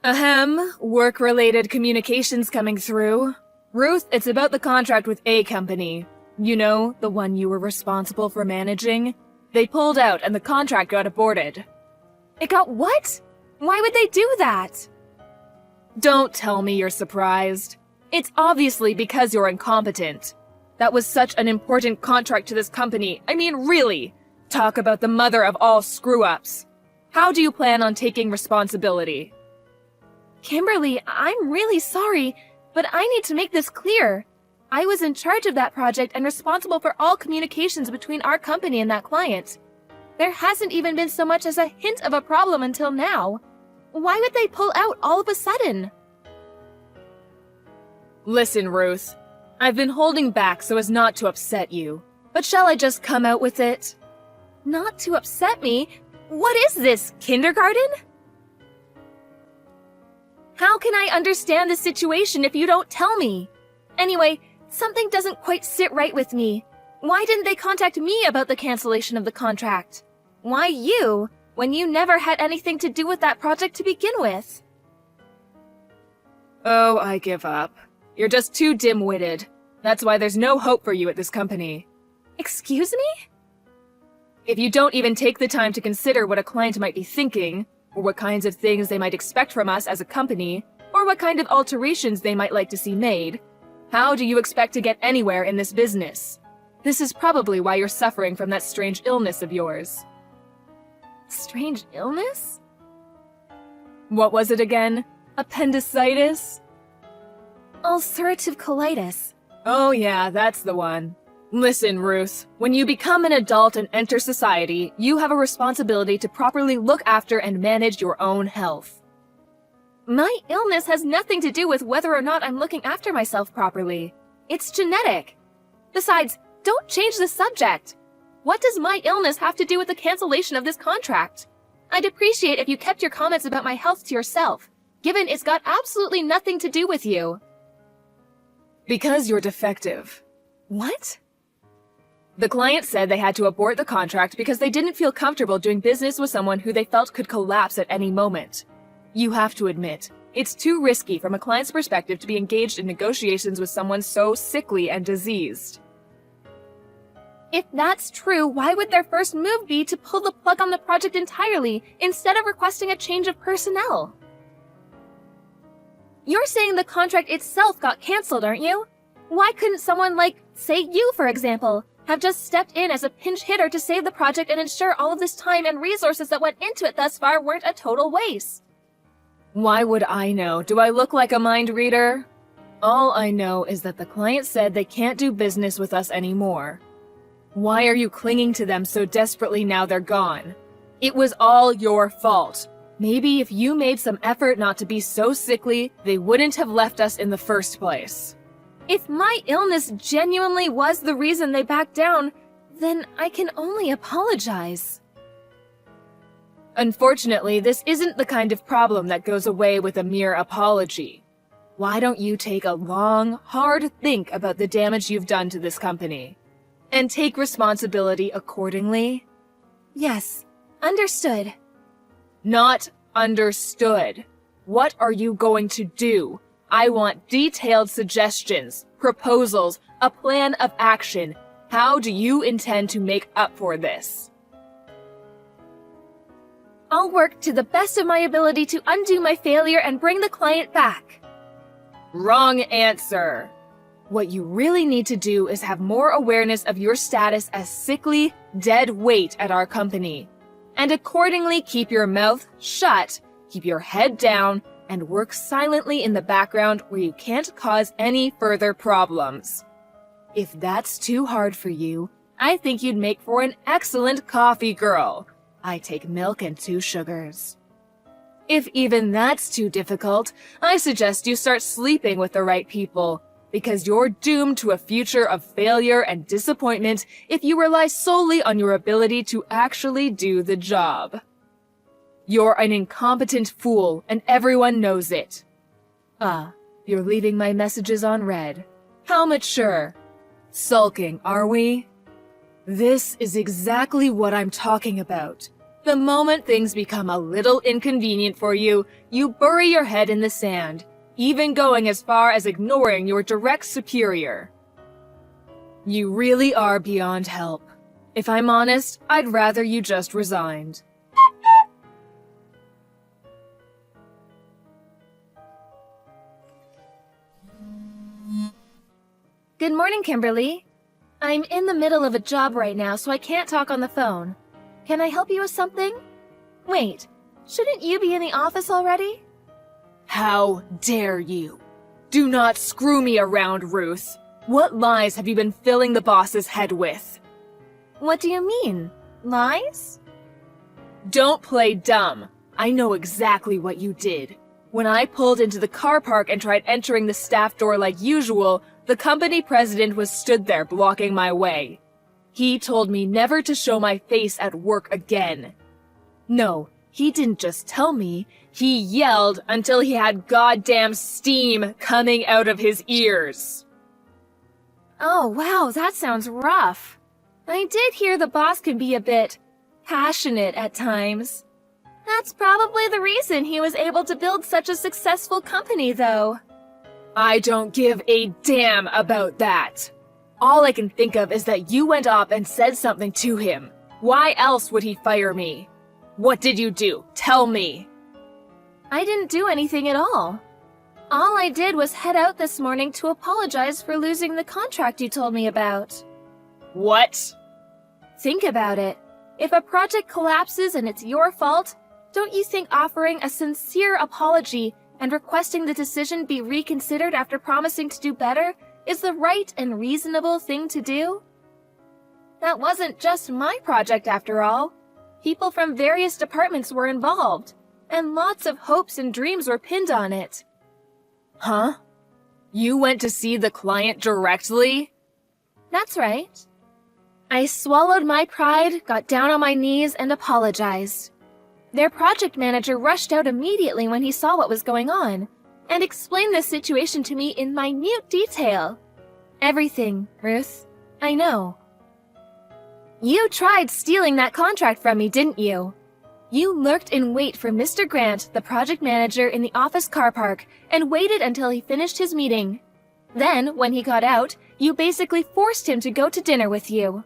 Ahem, work-related communications coming through. Ruth, it's about the contract with A company. You know, the one you were responsible for managing? They pulled out and the contract got aborted. It got what? Why would they do that? Don't tell me you're surprised. It's obviously because you're incompetent. That was such an important contract to this company. I mean, really. Talk about the mother of all screw-ups. How do you plan on taking responsibility? Kimberly, I'm really sorry, but I need to make this clear. I was in charge of that project and responsible for all communications between our company and that client. There hasn't even been so much as a hint of a problem until now. Why would they pull out all of a sudden? Listen, Ruth. I've been holding back so as not to upset you. But shall I just come out with it? Not to upset me? What is this, kindergarten? How can I understand the situation if you don't tell me? Anyway, something doesn't quite sit right with me. Why didn't they contact me about the cancellation of the contract? Why you, when you never had anything to do with that project to begin with? Oh, I give up. You're just too dim-witted. That's why there's no hope for you at this company. Excuse me? If you don't even take the time to consider what a client might be thinking, or what kinds of things they might expect from us as a company, or what kind of alterations they might like to see made, how do you expect to get anywhere in this business? This is probably why you're suffering from that strange illness of yours. Strange illness? What was it again? Appendicitis? Ulcerative colitis. Oh yeah, that's the one. Listen, Ruth, when you become an adult and enter society, you have a responsibility to properly look after and manage your own health. My illness has nothing to do with whether or not I'm looking after myself properly. It's genetic. Besides, don't change the subject. What does my illness have to do with the cancellation of this contract? I'd appreciate if you kept your comments about my health to yourself, given it's got absolutely nothing to do with you. Because you're defective. What? The client said they had to abort the contract because they didn't feel comfortable doing business with someone who they felt could collapse at any moment. You have to admit, it's too risky from a client's perspective to be engaged in negotiations with someone so sickly and diseased. If that's true, why would their first move be to pull the plug on the project entirely instead of requesting a change of personnel? You're saying the contract itself got cancelled, aren't you? Why couldn't someone like, say you for example, have just stepped in as a pinch hitter to save the project and ensure all of this time and resources that went into it thus far weren't a total waste? Why would I know? Do I look like a mind reader? All I know is that the client said they can't do business with us anymore. Why are you clinging to them so desperately now they're gone? It was all your fault. Maybe if you made some effort not to be so sickly, they wouldn't have left us in the first place. If my illness genuinely was the reason they backed down, then I can only apologize. Unfortunately, this isn't the kind of problem that goes away with a mere apology. Why don't you take a long, hard think about the damage you've done to this company? And take responsibility accordingly? Yes, understood. Not understood. What are you going to do? I want detailed suggestions, proposals, a plan of action. How do you intend to make up for this? I'll work to the best of my ability to undo my failure and bring the client back. Wrong answer. What you really need to do is have more awareness of your status as sickly, dead weight at our company. And accordingly keep your mouth shut, keep your head down, and work silently in the background where you can't cause any further problems. If that's too hard for you, I think you'd make for an excellent coffee girl. I take milk and 2 sugars. If even that's too difficult, I suggest you start sleeping with the right people, because you're doomed to a future of failure and disappointment if you rely solely on your ability to actually do the job. You're an incompetent fool, and everyone knows it. Ah, you're leaving my messages on read. How mature. Sulking, are we? This is exactly what I'm talking about. The moment things become a little inconvenient for you, you bury your head in the sand, even going as far as ignoring your direct superior. You really are beyond help. If I'm honest, I'd rather you just resigned. Good morning, Kimberly. I'm in the middle of a job right now, so I can't talk on the phone. Can I help you with something? Wait, shouldn't you be in the office already? How dare you? Do not screw me around, Ruth. What lies have you been filling the boss's head with? What do you mean? Lies? Don't play dumb. I know exactly what you did. When I pulled into the car park and tried entering the staff door like usual, the company president was stood there blocking my way. He told me never to show my face at work again. No, he didn't just tell me. He yelled until he had goddamn steam coming out of his ears. Oh, wow, that sounds rough. I did hear the boss can be a bit passionate at times. That's probably the reason he was able to build such a successful company, though. I don't give a damn about that. All I can think of is that you went up and said something to him. Why else would he fire me? What did you do? Tell me. I didn't do anything at all. All I did was head out this morning to apologize for losing the contract you told me about. What? Think about it. If a project collapses and it's your fault, don't you think offering a sincere apology and requesting the decision be reconsidered after promising to do better is the right and reasonable thing to do? That wasn't just my project after all. People from various departments were involved, and lots of hopes and dreams were pinned on it. Huh? You went to see the client directly? That's right. I swallowed my pride, got down on my knees, and apologized. Their project manager rushed out immediately when he saw what was going on, and explained the situation to me in minute detail. Everything, Ruth. I know. You tried stealing that contract from me, didn't you? You lurked in wait for Mr. Grant, the project manager, in the office car park, and waited until he finished his meeting. Then, when he got out, you basically forced him to go to dinner with you.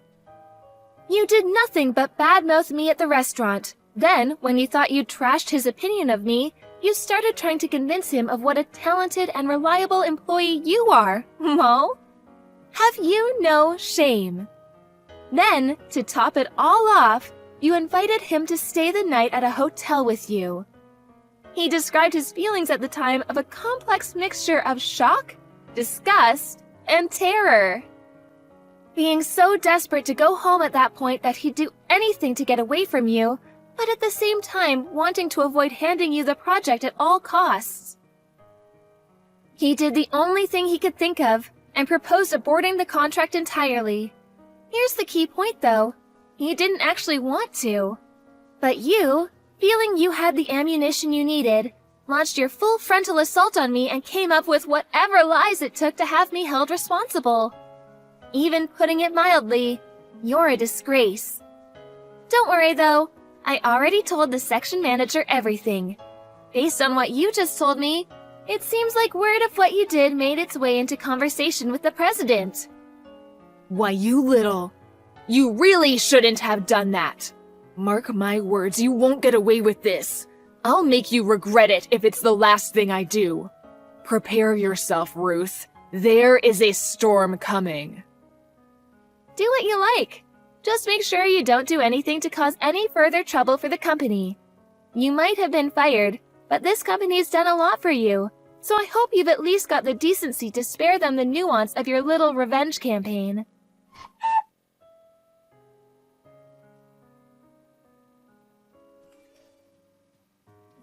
You did nothing but badmouth me at the restaurant. Then, when you thought you'd trashed his opinion of me, you started trying to convince him of what a talented and reliable employee you are, Mo. Have you no shame? Then, to top it all off, you invited him to stay the night at a hotel with you. He described his feelings at the time of a complex mixture of shock, disgust, and terror. Being so desperate to go home at that point that he'd do anything to get away from you, but at the same time wanting to avoid handing you the project at all costs. He did the only thing he could think of and proposed aborting the contract entirely. Here's the key point, though. He didn't actually want to. But you, feeling you had the ammunition you needed, launched your full frontal assault on me and came up with whatever lies it took to have me held responsible. Even putting it mildly, you're a disgrace. Don't worry, though. I already told the section manager everything. Based on what you just told me, it seems like word of what you did made its way into conversation with the president. Why, you little... You really shouldn't have done that. Mark my words, you won't get away with this. I'll make you regret it if it's the last thing I do. Prepare yourself, Ruth. There is a storm coming. Do what you like. Just make sure you don't do anything to cause any further trouble for the company. You might have been fired, but this company's done a lot for you, so I hope you've at least got the decency to spare them the nuance of your little revenge campaign.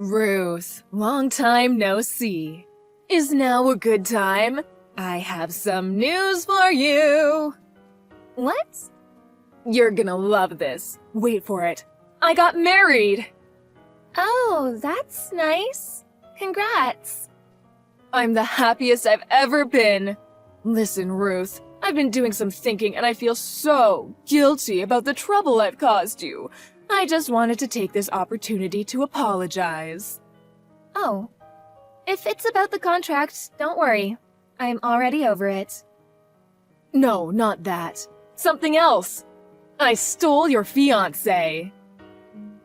Ruth, long time no see. Is now a good time? I have some news for you. What? You're gonna love this. Wait for it. I got married! Oh, that's nice. Congrats. I'm the happiest I've ever been. Listen, Ruth, I've been doing some thinking and I feel so guilty about the trouble I've caused you. I just wanted to take this opportunity to apologize. Oh. If it's about the contract, don't worry. I'm already over it. No, not that. Something else. I stole your fiancé.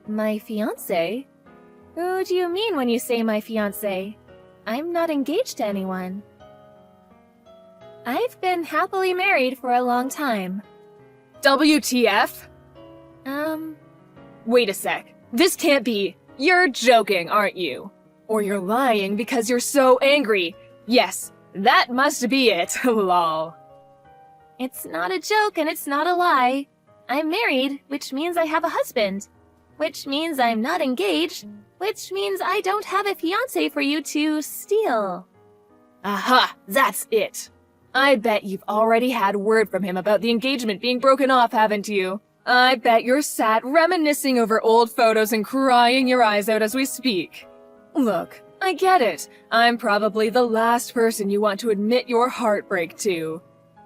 My fiancé? Who do you mean when you say my fiancé? I'm not engaged to anyone. I've been happily married for a long time. WTF? Wait a sec. This can't be. You're joking, aren't you? Or you're lying because you're so angry. Yes, that must be it, lol. It's not a joke and it's not a lie. I'm married, which means I have a husband. Which means I'm not engaged, which means I don't have a fiancé for you to steal. Aha, that's it. I bet you've already had word from him about the engagement being broken off, haven't you? I bet you're sat reminiscing over old photos and crying your eyes out as we speak. Look, I get it. I'm probably the last person you want to admit your heartbreak to.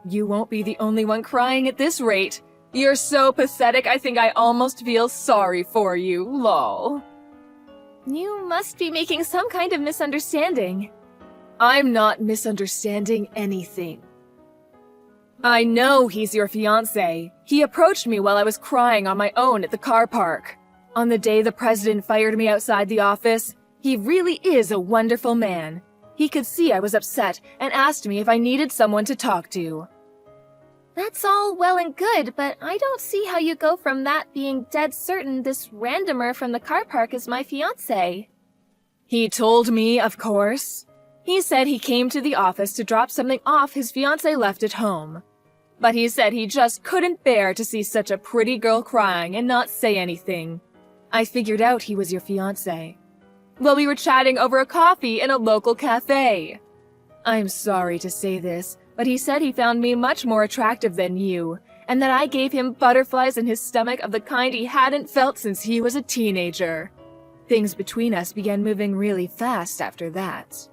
You won't be the only one crying at this rate. You're so pathetic, I think I almost feel sorry for you, lol. You must be making some kind of misunderstanding. I'm not misunderstanding anything. I know he's your fiancé. He approached me while I was crying on my own at the car park. On the day the president fired me outside the office, he really is a wonderful man. He could see I was upset and asked me if I needed someone to talk to. That's all well and good, but I don't see how you go from that being dead certain this randomer from the car park is my fiancé. He told me, of course. He said he came to the office to drop something off his fiancé left at home. But he said he just couldn't bear to see such a pretty girl crying and not say anything. I figured out he was your fiancé. Well, we were chatting over a coffee in a local cafe. I'm sorry to say this, but he said he found me much more attractive than you, and that I gave him butterflies in his stomach of the kind he hadn't felt since he was a teenager. Things between us began moving really fast after that.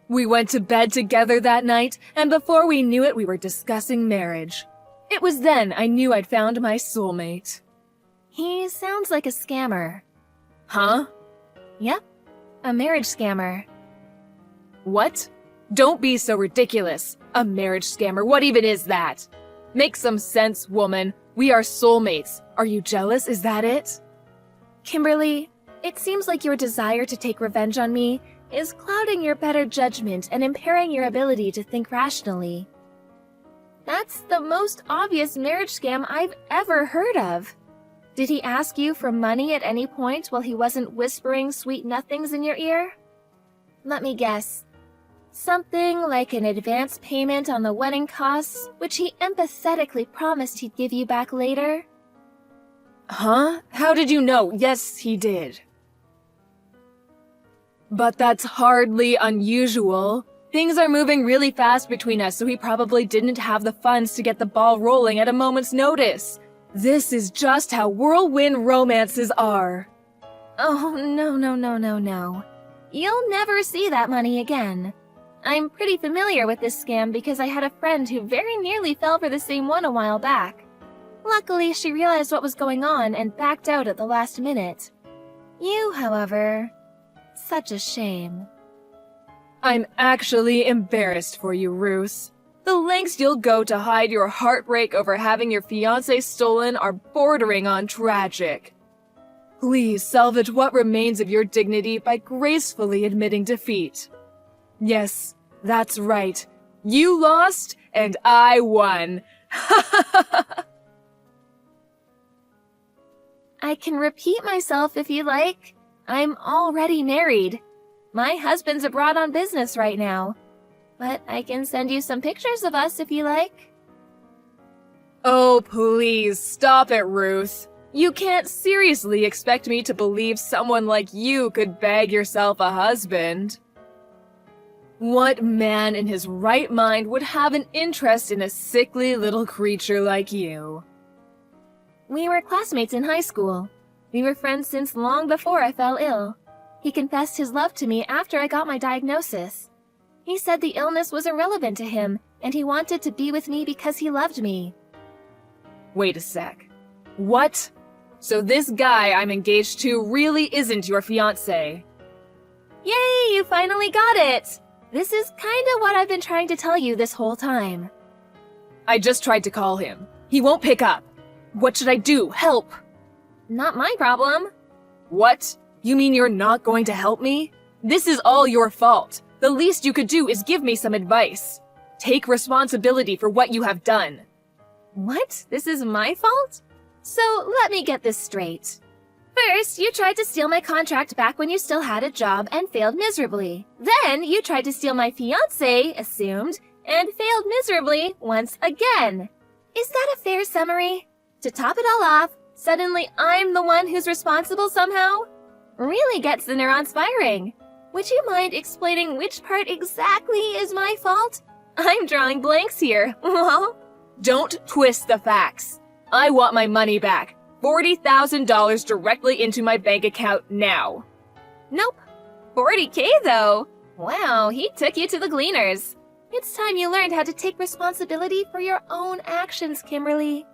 We went to bed together that night, and before we knew it, we were discussing marriage. It was then I knew I'd found my soulmate. He sounds like a scammer. Huh? Yep, a marriage scammer. What? Don't be so ridiculous. A marriage scammer, what even is that? Make some sense, woman. We are soulmates. Are you jealous? Is that it? Kimberly, it seems like your desire to take revenge on me is clouding your better judgment and impairing your ability to think rationally. That's the most obvious marriage scam I've ever heard of. Did he ask you for money at any point while he wasn't whispering sweet nothings in your ear? Let me guess. Something like an advance payment on the wedding costs, which he empathetically promised he'd give you back later? Huh? How did you know? Yes, he did. But that's hardly unusual. Things are moving really fast between us, so he probably didn't have the funds to get the ball rolling at a moment's notice. This is just how whirlwind romances are. Oh, no. You'll never see that money again. I'm pretty familiar with this scam because I had a friend who very nearly fell for the same one a while back. Luckily, she realized what was going on and backed out at the last minute. You, however, such a shame. I'm actually embarrassed for you, Ruth. The lengths you'll go to hide your heartbreak over having your fiancé stolen are bordering on tragic. Please salvage what remains of your dignity by gracefully admitting defeat. Yes, that's right. You lost, and I won. I can repeat myself if you like. I'm already married. My husband's abroad on business right now. But I can send you some pictures of us if you like. Oh, please, stop it, Ruth. You can't seriously expect me to believe someone like you could bag yourself a husband. What man in his right mind would have an interest in a sickly little creature like you? We were classmates in high school. We were friends since long before I fell ill. He confessed his love to me after I got my diagnosis. He said the illness was irrelevant to him, and he wanted to be with me because he loved me. Wait a sec. What? So this guy I'm engaged to really isn't your fiancé. Yay, you finally got it! This is kinda what I've been trying to tell you this whole time. I just tried to call him. He won't pick up. What should I do? Help! Not my problem. What? You mean you're not going to help me? This is all your fault. The least you could do is give me some advice. Take responsibility for what you have done. What? This is my fault? So let me get this straight. First, you tried to steal my contract back when you still had a job and failed miserably. Then, you tried to steal my fiancé, assumed, and failed miserably once again. Is that a fair summary? To top it all off, suddenly I'm the one who's responsible somehow? Really gets the neurons firing. Would you mind explaining which part exactly is my fault? I'm drawing blanks here. Don't twist the facts. I want my money back. $40,000 directly into my bank account now. Nope. 40K though. Wow, he took you to the gleaners. It's time you learned how to take responsibility for your own actions, Kimberly.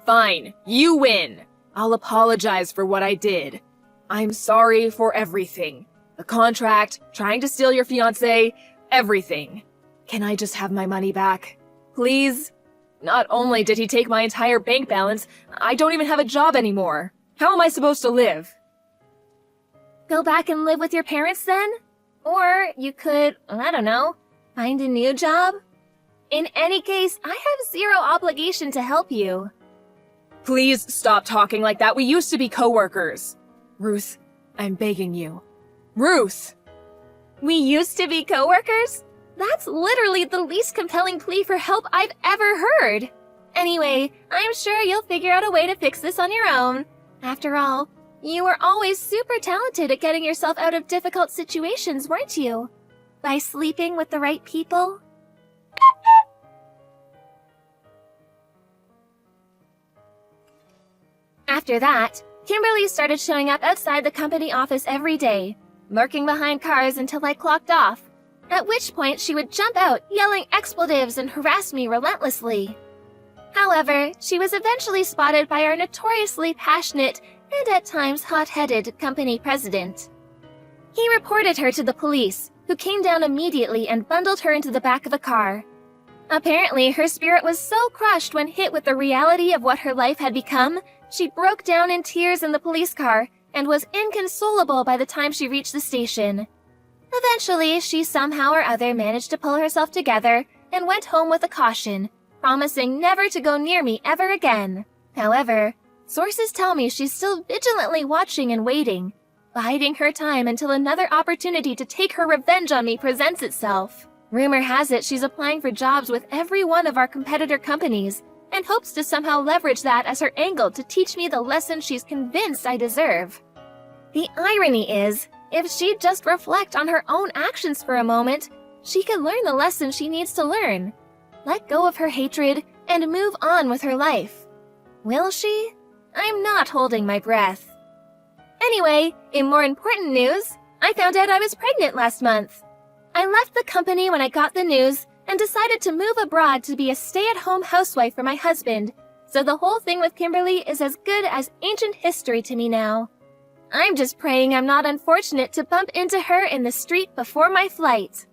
Fine, you win. I'll apologize for what I did. I'm sorry for everything. The contract, trying to steal your fiancé, everything. Can I just have my money back? Please? Not only did he take my entire bank balance, I don't even have a job anymore. How am I supposed to live? Go back and live with your parents then? Or you could, I don't know, find a new job? In any case, I have zero obligation to help you. Please stop talking like that. We used to be coworkers. Ruth, I'm begging you. Ruth! We used to be coworkers? That's literally the least compelling plea for help I've ever heard. Anyway, I'm sure you'll figure out a way to fix this on your own. After all, you were always super talented at getting yourself out of difficult situations, weren't you? By sleeping with the right people? After that, Kimberly started showing up outside the company office every day, lurking behind cars until I clocked off, at which point she would jump out yelling expletives and harass me relentlessly. However, she was eventually spotted by our notoriously passionate and at times hot-headed company president. He reported her to the police, who came down immediately and bundled her into the back of a car. Apparently, her spirit was so crushed when hit with the reality of what her life had become, she broke down in tears in the police car and was inconsolable by the time she reached the station. Eventually, she somehow or other managed to pull herself together and went home with a caution, promising never to go near me ever again. However, sources tell me she's still vigilantly watching and waiting, biding her time until another opportunity to take her revenge on me presents itself. Rumor has it she's applying for jobs with every one of our competitor companies and hopes to somehow leverage that as her angle to teach me the lesson she's convinced I deserve. The irony is, if she'd just reflect on her own actions for a moment, she could learn the lesson she needs to learn. Let go of her hatred and move on with her life. Will she? I'm not holding my breath. Anyway, in more important news, I found out I was pregnant last month. I left the company when I got the news and decided to move abroad to be a stay-at-home housewife for my husband, so the whole thing with Kimberly is as good as ancient history to me now. I'm just praying I'm not unfortunate to bump into her in the street before my flight.